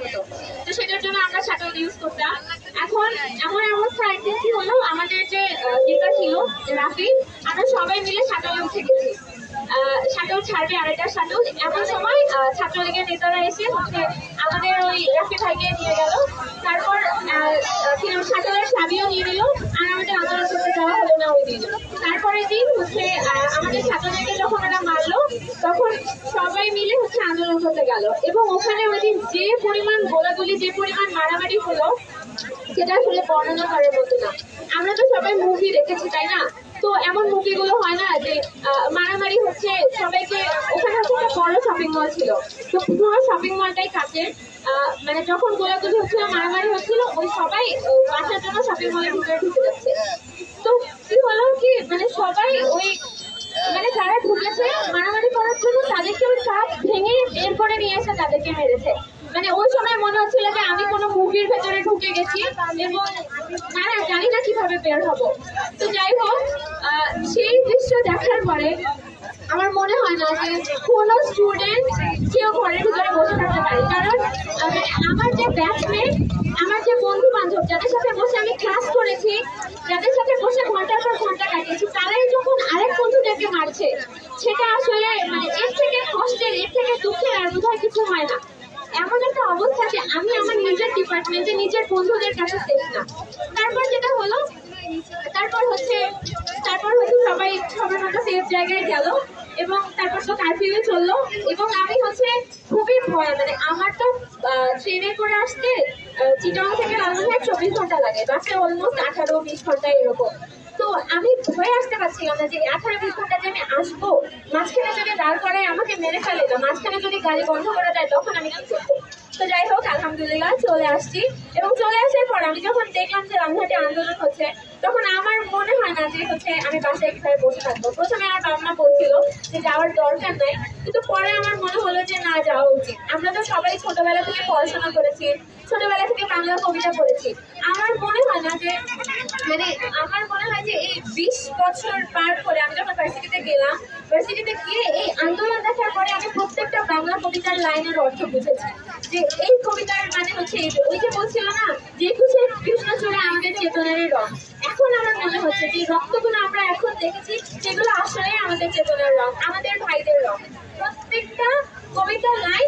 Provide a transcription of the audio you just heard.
হতো। তো সেটার জন্য আমরা শাটল ইউজ করতাম। এখন এমন অবস্থা একদিন কি হলো, আমাদের যে নেতা ছিল রাফি, আমরা সবাই মিলে শাটলে উঠে গেছি। শাটল ছাড়বে আরেকটা শাটল, এমন সময় ছাত্রলীগের নেতারা এসে হচ্ছে আমাদের ওই রাফি ভাইকে নিয়ে গেল। তারপর শাটলের চাবিও নিয়ে নিল, আর আমাদের আন্দোলন করতে যাওয়া হলো না ওই দিন। তারপরের দিন হচ্ছে আমাদের ছাত্রলীগকে যখন ওরা মারলো, তখন সবাই মিলে হচ্ছে আন্দোলন করতে গেল, এবং ওখানে ওই দিন যে পরিমাণ গোলাগুলি, যে পরিমাণ মারামারি হলো, সেটা আসলে বর্ণনা করার মতো না। আমরা তো সবাই মুভি দেখেছি, তাই না? তো এমন মুভিগুলো হয় না যে মারামারি হচ্ছে সবাইকে। ওখানে হচ্ছে একটা বড় শপিং মল ছিল, তো পুরো শপিং মলটাই কাচের। মানে যখন গোলাগুলি হচ্ছিল, মারামারি হচ্ছিল, ওই সবাই বাঁচার জন্য শপিং মলের ভিতরে ঢুকে যাচ্ছে। তো কি হলো কি, মানে সবাই ওই মানে যারা ঢুকেছে মারামারি করার জন্য, তাদেরকে ওই কাঁচ ভেঙে বের করে নিয়ে এসে তাদেরকে মেরেছে। মানে ওই সময় মনে হচ্ছিল যে আমি কোনো মুভির ভেতরে ঢুকে গেছি, এবং না জানি না কিভাবে বের হব। তো যাই হোক, সেই দৃশ্য দেখার পরে আমার মনে হয় না যে কোনো স্টুডেন্ট কেউ ঘরের ভিতরে বসে থাকতে পারে। কারণ আমার যে ব্যাচমেট, আমার যে বন্ধু বান্ধব, যাদের সাথে বসে আমি ক্লাস করেছি, যাদের সাথে বসে ঘন্টার পর ঘন্টা কাটিয়েছি, তারাই যখন আরেক বন্ধুদেরকে মারছে, সেটা আসলে মানে এর থেকে কষ্টের, এর থেকে দুঃখের আর বোধহয় কিছু হয় না। এমন একটা অবস্থা যে আমি আমার নিজের ডিপার্টমেন্টে নিজের বন্ধুদের কাছে সেফ না। তারপর যেটা হলো, তারপর হচ্ছে সবাই সবার মতো সেফ জায়গায় গেল, এবং তারপর তো কারফিউ চললো। এবং আমি হচ্ছে খুবই ভয়, মানে আমার তো ট্রেনে করে আসতে চিটাগাং থেকে লালমোহন 24 ঘন্টা লাগে, বাসে অলমোস্ট 18-20 ঘন্টা এরকম। তো আমি ভয়ে আসতে পারছিলাম না যে 18-20 ঘন্টা যে আমি আসবো, মাঝখানে যদি দাঁড় করায় আমাকে মেরে ফেলে, না মাঝখানে যদি গাড়ি বন্ধ করে দেয়, তখন আমি কি করবো? তো যাই হোক, আলহামদুলিল্লাহ চলে আসছি। এবং চলে আসার পর আমি যখন দেখলাম যে রামঘাটে আন্দোলন হচ্ছে, তখন আমার মনে হয় না যে হচ্ছে আমি বাসায় কিভাবে বসে থাকবো। প্রথমে আমার বাবা মা বলছিল যে যাওয়ার দরকার নাই, কিন্তু পরে আমার মনে হলো যে না, যাওয়া উচিত। আমরা তো সবাই ছোটবেলা থেকে পড়াশোনা করেছি, ছোটবেলা থেকে বাংলা কবিতা পড়েছি। আমার মনে হয় না যে আমার মনে হয় যে এই 20 বছর পার করে আমি যখন ভার্সিটিতে গেলাম, ভার্সিটিতে গিয়ে এই আন্দোলন দেখার পরে আমি প্রত্যেকটা বাংলা কবিতার লাইনের অর্থ বুঝেছি। যে এই কবিতার মানে হচ্ছে ওই যে বলছিল না যে কৃষ্ণ চূড়ে আমাদের চেতনার রং। এখন আমার মনে হচ্ছে যে রক্তগুলো আমরা এখন দেখেছি, সেগুলো আসলে আমাদের চেতনার রং, আমাদের ভাইদের রং। প্রত্যেকটা কবিতার লাইন